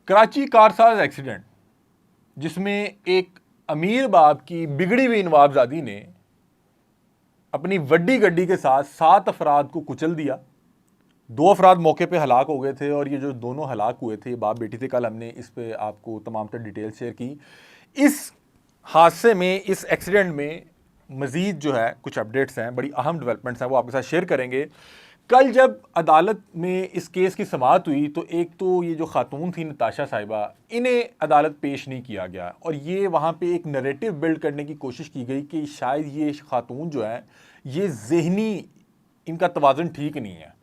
Karachi Karsaz accident, जिसमें एक अमीर बाप की बिगड़ी हुई नवाबजादी ने अपनी वड्डी गड्डी के साथ 7 अफराद को कुचल दिया। 2 अफराद मौके पे हलाक हो गए थे और ये जो दोनों हलाक हुए थे बाप बेटी थे, कल हमने इस पे आपको तमाम तर डिटेल शेयर की। इस हादसे में, इस एक्सीडेंट में मज़ीद जो है कुछ अपडेट्स हैं, बड़ी अहम डेवलपमेंट्स हैं, वो आपके साथ शेयर करेंगे। कल जब अदालत में इस केस की समाअत हुई तो एक तो ये जो खातून थी नताशा साहिबा, इन्हें अदालत पेश नहीं किया गया और ये वहाँ पे एक नैरेटिव बिल्ड करने की कोशिश की गई कि शायद ये खातून जो है ये ज़हनी, इनका तवाज़ुन ठीक नहीं है।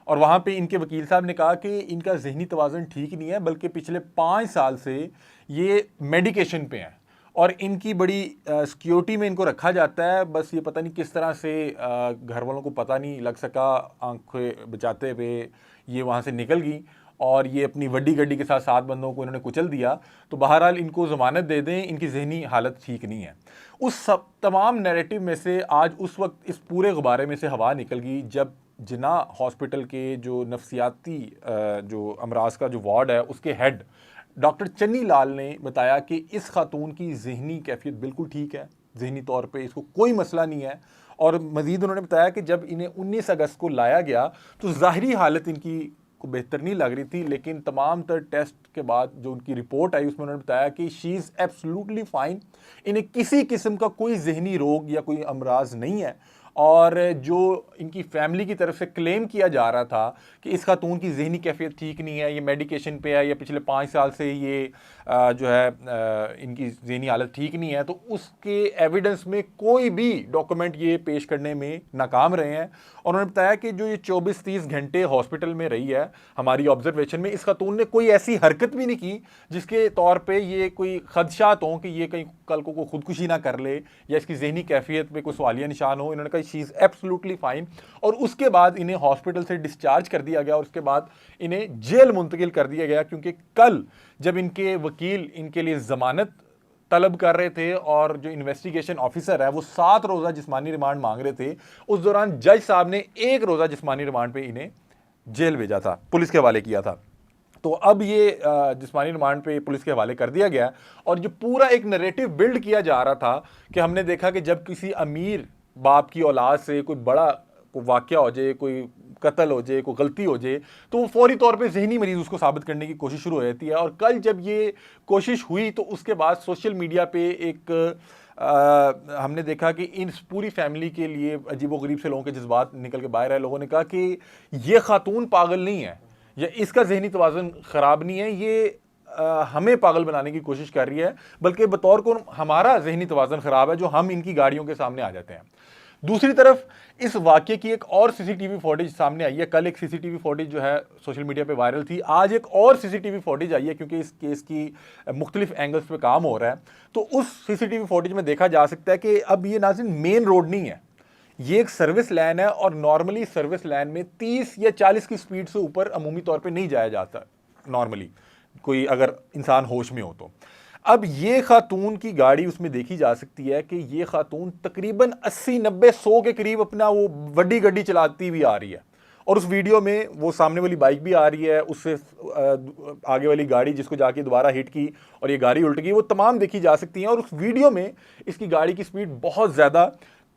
और वहाँ पे इनके वकील साहब ने कहा कि इनका ज़हनी तवाज़ुन ठीक नहीं है, बल्कि पिछले 5 साल से ये मेडिकेशन पे हैं और इनकी बड़ी सिक्योरिटी में इनको रखा जाता है। बस ये पता नहीं किस तरह से घर वालों को पता नहीं लग सका, आंखें बचाते हुए ये वहाँ से निकल गई और ये अपनी वड्डी गड्डी के साथ 7 बंदों को इन्होंने कुचल दिया। तो बहरहाल इनको ज़मानत दे दें, इनकी ज़हनी हालत ठीक नहीं है। उस सब तमाम नैरेटिव में से आज उस वक्त इस पूरे गुब्बारे में से हवा निकल गई जब जिना हॉस्पिटल के जो नफ्सियाती जो अमराज का जो वार्ड है उसके हेड डॉक्टर चन्नी लाल ने बताया कि इस खातून की ज़हनी कैफियत बिल्कुल ठीक है, ज़हनी तौर पे इसको कोई मसला नहीं है। और मज़ीद उन्होंने बताया कि जब इन्हें 19 अगस्त को लाया गया तो ज़ाहिरी हालत इनकी को बेहतर नहीं लग रही थी, लेकिन तमाम तर टेस्ट के बाद जो उनकी रिपोर्ट आई उसमें उन्होंने बताया कि शी इज़ एब्सोल्युटली फाइन, इन्हें किसी किस्म का कोई ज़हनी रोग या कोई अमराज नहीं है। और जो इनकी फैमिली की तरफ से क्लेम किया जा रहा था कि इस खातून की ज़हनी कैफियत ठीक नहीं है, ये मेडिकेशन पे है या पिछले 5 साल से ये जो है इनकी ज़हनी हालत ठीक नहीं है, तो उसके एविडेंस में कोई भी डॉक्यूमेंट ये पेश करने में नाकाम रहे हैं। और उन्होंने बताया कि जो ये 24-30 घंटे हॉस्पिटल में रही है हमारी ऑब्जर्वेशन में, इस खातून ने कोई ऐसी हरकत भी नहीं की जिसके तौर पर ये कोई खदशात हों कि ये कहीं कल को खुदकुशी ना कर ले या इसकी ज़हनी कैफियत में कोई सवालिया निशान हो। इन्होंने कहा शी इज़ एब्सोल्युटली फाइन। और उसके बाद इन्हें हॉस्पिटल से डिस्चार्ज कर दिया गया और उसके बाद इन्हें जेल मुंतकिल कर दिया गया, क्योंकि कल जब इनके वकील इनके लिए ज़मानत तलब कर रहे थे और जो इन्वेस्टिगेशन ऑफिसर है वो 7 रोज़ा जिस्मानी रिमांड मांग रहे थे, उस दौरान जज साहब ने 1 रोज़ा जिस्मानी रिमांड पे इन्हें जेल भेजा था, पुलिस के हवाले किया था। तो अब ये जिस्मानी रिमांड पे पुलिस के हवाले कर दिया गया। और जो पूरा एक नैरेटिव बिल्ड किया जा रहा था कि हमने देखा कि जब किसी अमीर बाप की औलाद से कोई बड़ा कोई वाक़या हो जाए, कोई कत्ल हो जाए, कोई गलती हो जाए, तो वो फौरी तौर पे ज़हनी मरीज़ उसको साबित करने की कोशिश शुरू हो जाती है। और कल जब ये कोशिश हुई तो उसके बाद सोशल मीडिया पे एक हमने देखा कि इन पूरी फैमिली के लिए अजीबोगरीब से लोगों के जज्बात निकल के बाहर आए। लोगों ने कहा कि ये खातून पागल नहीं है या इसका ज़हनी तवाज़ुन ख़राब नहीं है, ये हमें पागल बनाने की कोशिश कर रही है, बल्कि बतौर को हमारा ज़हनी तवाज़ुन ख़राब है जो हम इनकी गाड़ियों के सामने आ जाते हैं। दूसरी तरफ इस वाक़े की एक और सीसीटीवी फुटेज सामने आई है। कल एक सीसीटीवी फुटेज जो है सोशल मीडिया पे वायरल थी, आज एक और सीसीटीवी फुटेज आई है क्योंकि इस केस की मुख्तलिफ एंगल्स पे काम हो रहा है। तो उस सीसीटीवी फुटेज में देखा जा सकता है कि अब ये नाज़रीन मेन रोड नहीं है, ये एक सर्विस लाइन है और नॉर्मली सर्विस लाइन में 30 या 40 की स्पीड से ऊपर अमूमी तौर पे नहीं जाया जाता नॉर्मली, कोई अगर इंसान होश में हो तो। अब ये खातून की गाड़ी उसमें देखी जा सकती है कि ये खातून तकरीबन 80-90-100 के करीब अपना वो वड्डी गड्डी चलाती हुई आ रही है और उस वीडियो में वो सामने वाली बाइक भी आ रही है, उससे आगे वाली गाड़ी जिसको जाके दोबारा हिट की और ये गाड़ी उल्ट गई, वो तमाम देखी जा सकती हैं। और उस वीडियो में इसकी गाड़ी की स्पीड बहुत ज़्यादा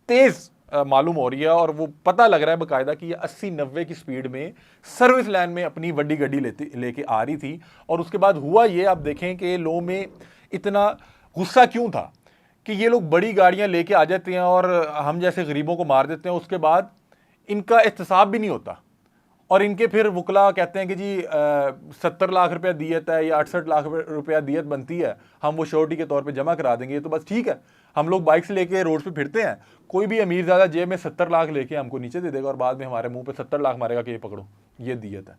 तेज़ मालूम हो रही है और वो पता लग रहा है बाकायदा कि ये 80-90 की स्पीड में सर्विस लाइन में अपनी वड्डी गड्डी लेके आ रही थी। और उसके बाद हुआ ये, आप देखें कि लोगों में इतना गुस्सा क्यों था कि ये लोग बड़ी गाड़ियां लेके आ जाते हैं और हम जैसे गरीबों को मार देते हैं, उसके बाद इनका एहतसाब भी नहीं होता और इनके फिर वकला कहते हैं कि जी 70 लाख रुपया दियत है या 68 लाख रुपया दियत बनती है, हम वो श्योरिटी के तौर पे जमा करा देंगे। तो बस ठीक है, हम लोग बाइक से लेके रोड पे फिरते हैं, कोई भी अमीर ज़्यादा जेब में 70 लाख लेके हमको नीचे दे देगा और बाद में हमारे मुंह पे 70 लाख मारेगा कि ये पकड़ो, ये दियत है।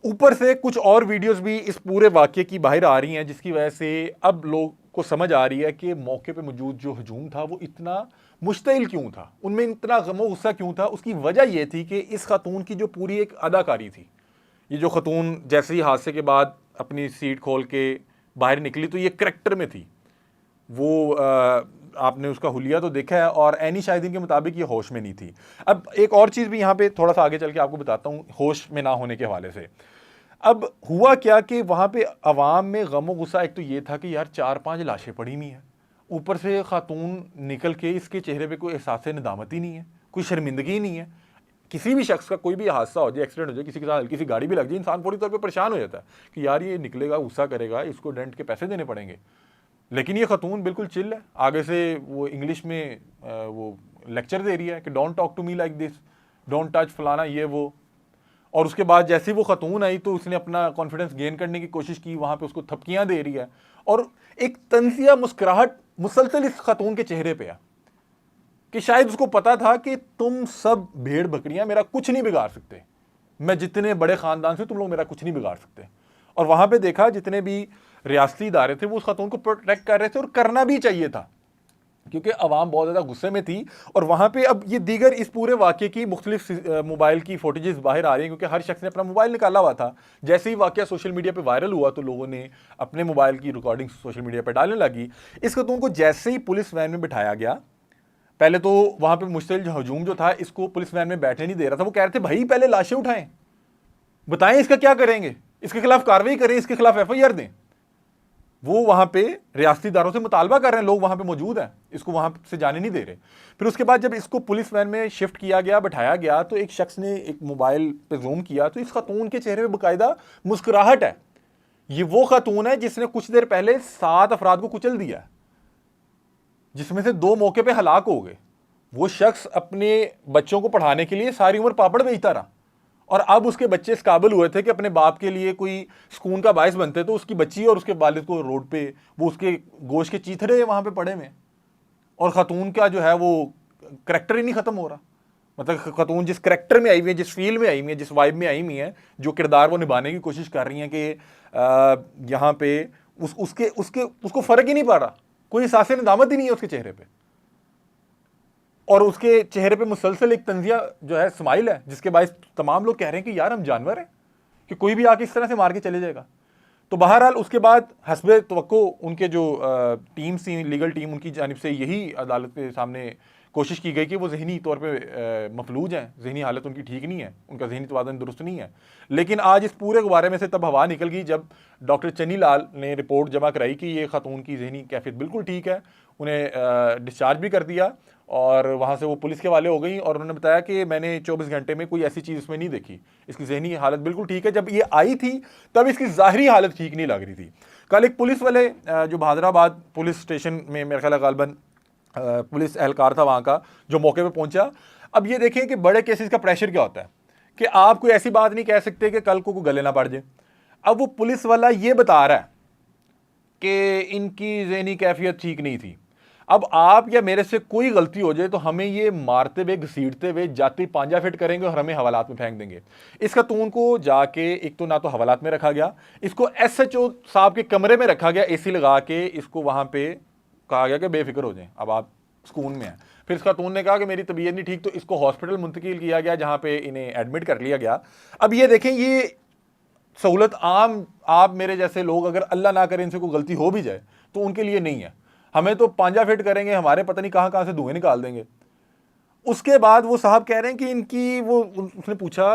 ऊपर से कुछ और वीडियोस भी इस पूरे वाक़ये की बाहर आ रही हैं जिसकी वजह से अब लोग को समझ आ रही है कि मौके पे मौजूद जो हजूम था वो इतना मुश्तिल क्यों था, उनमें इतना गमो गुस्सा क्यों था। उसकी वजह ये थी कि इस खातून की जो पूरी एक अदाकारी थी, ये जो खातून जैसे ही हादसे के बाद अपनी सीट खोल के बाहर निकली तो ये करैक्टर में थी, वो आपने उसका हुलिया तो देखा है और ऐनी शाहिदीन के मुताबिक ये होश में नहीं थी। अब एक और चीज़ भी यहाँ पे थोड़ा सा आगे चल के आपको बताता हूँ होश में ना होने के हवाले से। अब हुआ क्या कि वहाँ पे अवाम में गम गुस्सा एक तो ये था कि यार 4-5 लाशें पड़ी हुई हैं, ऊपर से खातून निकल के इसके चेहरे पे कोई एहसास नदामत ही नहीं है, कोई शर्मिंदगी ही नहीं है। किसी भी शख्स का कोई भी हादसा हो जाए, एक्सीडेंट हो जाए, किसी के साथ हल्की सी गाड़ी भी लग जाए, इंसान पूरी तौर पे परेशान हो जाता है कि यार ये निकलेगा, गुस्सा करेगा, इसको डेंट के पैसे देने पड़ेंगे। लेकिन ये खातून बिल्कुल चिल है, आगे से वो इंग्लिश में वो लेक्चर दे रही है कि don't talk to me like this, don't touch फलाना ये वो। और उसके बाद जैसे ही वो खातून आई तो उसने अपना कॉन्फिडेंस गेन करने की कोशिश की, वहां पे उसको थपकियां दे रही है और एक तंजिया मुस्कुराहट मुसलसल इस खातून के चेहरे पे है कि शायद उसको पता था कि तुम सब भेड़ बकरियां मेरा कुछ नहीं बिगाड़ सकते, मैं जितने बड़े खानदान से तुम लोग मेरा कुछ नहीं बिगाड़ सकते। और वहां पे देखा जितने भी रियासती इदारे थे वो उस खातून को प्रोटेक्ट कर रहे थे और करना भी चाहिए था क्योंकि अवाम बहुत ज़्यादा गुस्से में थी। और वहाँ पे अब ये दीगर इस पूरे वाक़े की मुख्तलिफ मोबाइल की फुटेजेस बाहर आ रही हैं क्योंकि हर शख्स ने अपना मोबाइल निकाला हुआ था। जैसे ही वाक़या सोशल मीडिया पे वायरल हुआ तो लोगों ने अपने मोबाइल की रिकॉर्डिंग सोशल मीडिया पे डालने लगी। इस खातून को जैसे ही पुलिस वैन में बिठाया गया, पहले तो वहाँ पर मुश्तिल हजूम जो था इसको पुलिस वैन में बैठने नहीं दे रहा था। वो कह रहे थे भाई पहले लाशें उठाएं, बताएं इसका क्या करेंगे, इसके खिलाफ कार्रवाई करें, इसके खिलाफ FIR दें। वो वहां पे रियासती इदारों से मुतालबा कर रहे हैं, लोग वहां पे मौजूद हैं, इसको वहां से जाने नहीं दे रहे। फिर उसके बाद जब इसको पुलिस वैन में शिफ्ट किया गया, बैठाया गया, तो एक शख्स ने एक मोबाइल पे जूम किया तो इस खातून के चेहरे पे बाकायदा मुस्कुराहट है। ये वो खातून है जिसने कुछ देर पहले 7 अफराद को कुचल दिया, जिसमें से 2 मौके पे हलाक हो गए। वो शख्स अपने बच्चों को पढ़ाने के लिए सारी उम्र पापड़ बेचता रहा और अब उसके बच्चे इस काबिल हुए थे कि अपने बाप के लिए कोई सुकून का बायस बनते, तो उसकी बच्ची और उसके वालिद को रोड पे वो उसके गोश्त के चीथड़े वहां पे पड़े में। और खातून का जो है वो करैक्टर ही नहीं खत्म हो रहा। मतलब खातून जिस करैक्टर में आई हुई है, जिस फील में आई हुई है, जिस वाइब में आई हुई है, जो किरदार वो निभाने की कोशिश कर रही हैं कि यहाँ पे उसको फर्क ही नहीं पड़ रहा, कोई एहसास नदामत ही नहीं है उसके चेहरे पे। और उसके चेहरे पे मुसलसल एक तंजिया जो है स्माइल है जिसके बायस तमाम लोग कह रहे हैं कि यार हम जानवर हैं कि कोई भी आके इस तरह से मार के चले जाएगा। तो बहरहाल उसके बाद हस्बे तवक्को उनके जो टीम थी, लीगल टीम, उनकी जानिब से यही अदालत के सामने कोशिश की गई कि वो जहनी तौर पे मफलूज हैं, जहनी हालत उनकी ठीक नहीं है, उनका जहनी तवाज़ुन दुरुस्त नहीं है। लेकिन आज इस पूरे गुब्बारे में से तब हवा निकल गई जब डॉक्टर चन्नी लाल ने रिपोर्ट जमा कराई कि ये खातून की जहनी कैफियत बिल्कुल ठीक है। उन्हें डिस्चार्ज भी कर दिया और वहाँ से वो पुलिस के वाले हो गई और उन्होंने बताया कि मैंने 24 घंटे में कोई ऐसी चीज़ इसमें नहीं देखी, इसकी जहनी हालत बिल्कुल ठीक है। जब ये आई थी तब इसकी ज़ाहरी हालत ठीक नहीं लग रही थी। कल एक पुलिस वाले जो बहादुराबाद पुलिस स्टेशन में मेरे ख्याल गालबन पुलिस एहलकार था वहाँ का, जो मौके पे पहुँचा। अब ये देखें कि बड़े केसेस का प्रेशर क्या होता है कि आप कोई ऐसी बात नहीं कह सकते कि कल को गले ना पड़ जाए। अब वो पुलिस वाला ये बता रहा है कि इनकी ज़हनी कैफियत ठीक नहीं थी। अब आप या मेरे से कोई गलती हो जाए तो हमें ये मारते हुए, घसीटते हुए, जाती पांजा फिट करेंगे और हमें हवालात में फेंक देंगे। इस खातून को जाके एक तो ना तो हवालात में रखा गया, इसको SHO साहब के कमरे में रखा गया, AC लगा के इसको वहाँ पे कहा गया कि बेफिक्र हो जाएं, अब आप सुकून में हैं। फिर इस खातून ने कहा कि मेरी तबीयत नहीं ठीक, तो इसको हॉस्पिटल मुंतकिल किया गया जहाँ पे इन्हें एडमिट कर लिया गया। अब ये देखें, ये सहूलत आम आप मेरे जैसे लोग, अगर अल्लाह ना करे इनसे कोई गलती हो भी जाए तो उनके लिए नहीं है। हमें तो पांजा फिट करेंगे, हमारे पता नहीं कहाँ कहाँ से धुएं निकाल देंगे। उसके बाद वो साहब कह रहे हैं कि इनकी उसने पूछा,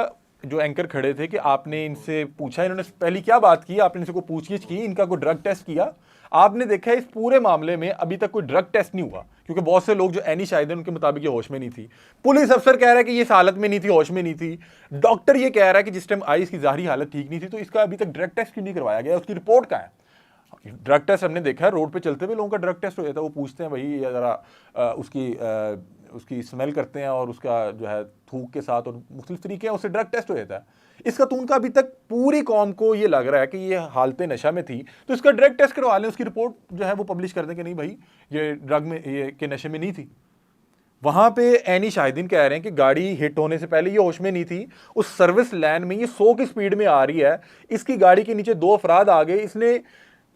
जो एंकर खड़े थे, कि आपने इनसे पूछा, इन्होंने पहली क्या बात की, आपने इनसे कोई पूछगिछ की, इनका कोई ड्रग टेस्ट किया? आपने देखा इस पूरे मामले में अभी तक कोई ड्रग टेस्ट नहीं हुआ क्योंकि बहुत से लोग जो एनी शाहिद हैं उनके मुताबिक ये होश में नहीं थी। पुलिस अफसर कह रहा है कि ये इस हालत में नहीं थी, होश में नहीं थी। डॉक्टर ये कह रहा है कि जिस टाइम आई इसकी ज़ाहिरी हालत ठीक नहीं थी, तो इसका अभी तक ड्रग टेस्ट क्यों नहीं करवाया गया? उसकी रिपोर्ट कहाँ है? ड्रग टेस्ट हमने देखा है, रोड पे चलते हुए लोगों का ड्रग टेस्ट हो जाता है, वो पूछते हैं भाई ज़रा उसकी स्मेल करते हैं और उसका जो है थूक के साथ और मुख्तलिफ तरीके हैं, उससे ड्रग टेस्ट हो जाता है। इस खातून का अभी तक पूरी कौम को ये लग रहा है कि ये हालत नशा में थी, तो इसका ड्रग टेस्ट करवा लें, उसकी रिपोर्ट जो है वो पब्लिश कर दें कि नहीं भाई ये ड्रग में ये के नशे में नहीं थी। वहां पे एनी शाहिदीन कह रहे हैं कि गाड़ी हिट होने से पहले ये होश में नहीं थी, उस सर्विस लैन में ये 100 की स्पीड में आ रही है, इसकी गाड़ी के नीचे 2 अफराद आ गए, इसने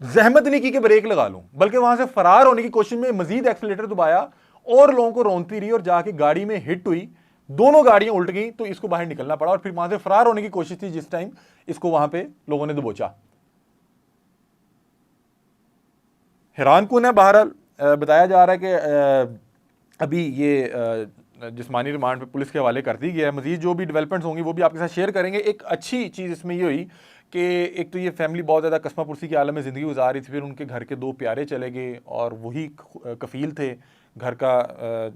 जहमत नहीं की कि ब्रेक लगा लूं, बल्कि वहां से फरार होने की कोशिश में मजीद एक्सीलेटर दबाया और लोगों को रोनती रही और जाके गाड़ी में हिट हुई, दोनों गाड़ियां उल्ट गई, तो इसको बाहर निकलना पड़ा और फिर वहां से फरार होने की कोशिश थी जिस टाइम इसको वहां पे लोगों ने दबोचा। हैरान कुन है। बहरहाल बताया जा रहा है कि अभी ये जिस्मानी रिमांड पे पुलिस के हवाले कर दी गया है। मजीद जो भी डेवलपमेंट्स होंगी वो भी आपके साथ शेयर करेंगे। एक अच्छी चीज़ इसमें ये हुई कि एक तो ये फैमिली बहुत ज़्यादा कस्मा पुरसी के आलम में ज़िंदगी गुजार रही थी, फिर उनके घर के 2 प्यारे चले गए और वही कफ़ील थे, घर का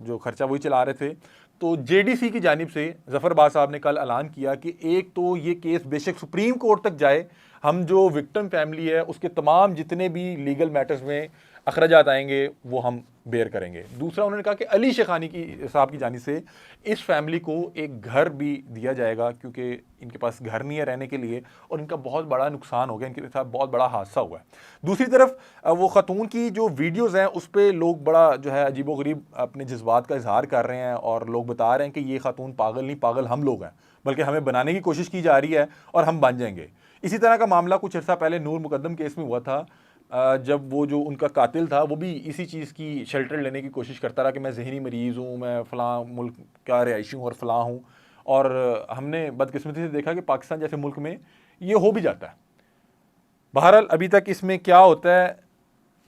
जो खर्चा वही चला रहे थे। तो जेडीसी की जानिब से ज़फ़र बाज़ साहब ने कल ऐलान किया कि एक तो ये केस बेशक सुप्रीम कोर्ट तक जाए, हम जो विक्टिम फैमिली है उसके तमाम जितने भी लीगल मैटर्स में अखराजात आएंगे वो हम बेयर करेंगे। दूसरा उन्होंने कहा कि अली शेखानी की साहब की जानिब से इस फैमिली को एक घर भी दिया जाएगा, क्योंकि इनके पास घर नहीं है रहने के लिए और इनका बहुत बड़ा नुकसान हो गया, इनके साथ बहुत बड़ा हादसा हुआ है। दूसरी तरफ वो खातून की जो वीडियोज़ हैं उस पर लोग बड़ा जो है अजीबोगरीब अपने जज्बात का इजहार कर रहे हैं और लोग बता रहे हैं कि ये खातून पागल नहीं, पागल हम लोग हैं, बल्कि हमें बनाने की कोशिश की जा रही है और हम बन जाएंगे। इसी तरह का मामला कुछ अर्सा पहले नूर मुकद्दम केस में हुआ था, जब वो जो उनका कातिल था वो भी इसी चीज़ की शेल्टर लेने की कोशिश करता रहा कि मैं जहनी मरीज़ हूँ, मैं फ़लाँ मुल्क का रिहायशी हूँ और फ़लाँ हूँ। और हमने बदकिस्मती से देखा कि पाकिस्तान जैसे मुल्क में ये हो भी जाता है। बहरहाल अभी तक इसमें क्या होता है,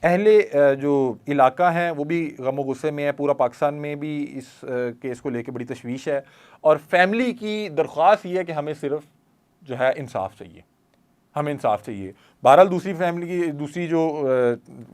अहले जो इलाका हैं वो भी गम गुस्से में है, पूरा पाकिस्तान में भी इस केस को लेकर बड़ी तशवीश है और फैमिली की दरख्वास्त ये है कि हमें सिर्फ जो है इंसाफ चाहिए, हमें इंसाफ चाहिए। बहरहाल दूसरी जो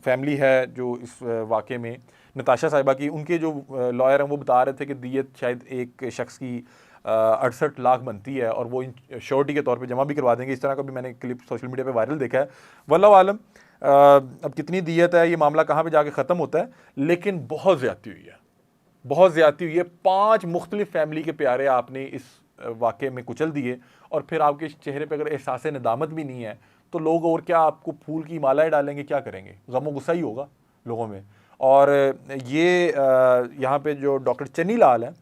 फैमिली है जो इस वाक़े में नताशा साहिबा की, उनके जो लॉयर हैं वो बता रहे थे कि दियत शायद एक शख्स की 68 लाख बनती है और वो श्योरिटी के तौर पे जमा भी करवा देंगे। इस तरह का भी मैंने क्लिप सोशल मीडिया पे वायरल देखा है। वल्लाहु आलम अब कितनी दियत है, ये मामला कहाँ पे जाके ख़त्म होता है, लेकिन बहुत ज़्यादती हुई है, बहुत ज़्यादती हुई है। 5 मुख्तलिफ फैमिली के प्यारे आपने इस वाक़े में कुचल दिए और फिर आपके चेहरे पे अगर एहसास नदामत भी नहीं है तो लोग और क्या आपको फूल की मालाएं डालेंगे, क्या करेंगे, गम गुस्सा ही होगा लोगों में। और ये यहाँ पे जो डॉक्टर चन्नी लाल हैं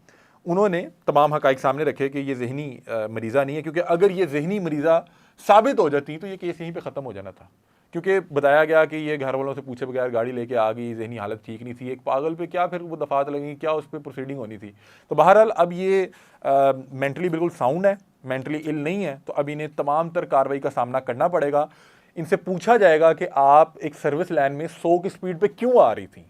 उन्होंने तमाम हक़ाइक़ सामने रखे कि ये ज़हनी मरीज़ा नहीं है, क्योंकि अगर ये ज़हनी मरीज़ा साबित हो जाती तो ये केस यहीं पे ख़त्म हो जाना था, क्योंकि बताया गया कि ये घर वालों से पूछे बगैर गाड़ी लेके आ गई, ज़हनी हालत ठीक नहीं थी, एक पागल पे क्या फिर वो दफात लगेंगी, क्या उस पर प्रोसीडिंग होनी थी। तो बहरहाल अब ये मेंटली बिल्कुल साउंड है, मेंटली इल नहीं है, तो अब इन्हें तमाम तर कार्रवाई का सामना करना पड़ेगा। इनसे पूछा जाएगा कि आप एक सर्विस लाइन में 100 की स्पीड पे क्यों आ रही थी,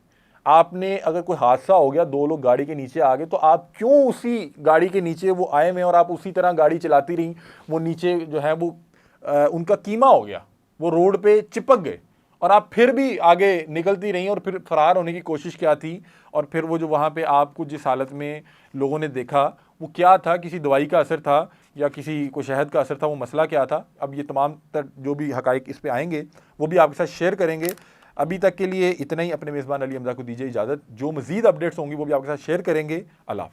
आपने अगर कोई हादसा हो गया, 2 लोग गाड़ी के नीचे आ गए, तो आप क्यों उसी गाड़ी के नीचे वो आए में और आप उसी तरह गाड़ी चलाती रही, वो नीचे जो है वो उनका कीमा हो गया, वो रोड पे चिपक गए और आप फिर भी आगे निकलती रही और फिर फरार होने की कोशिश क्या थी। और फिर वो जो वहाँ पे आपको जिस हालत में लोगों ने देखा वो क्या था, किसी दवाई का असर था या किसी को शहद का असर था, वो मसला क्या था। अब ये तमाम जो भी हक़ाइक़ इस पे आएंगे वो भी आपके साथ शेयर करेंगे। अभी तक के लिए इतना ही। अपने मेज़बान अली हमज़ा को दीजिए इजाज़त। जो मज़ीद अपडेट्स होंगी वो भी आपके साथ शेयर करेंगे। अल्लाह।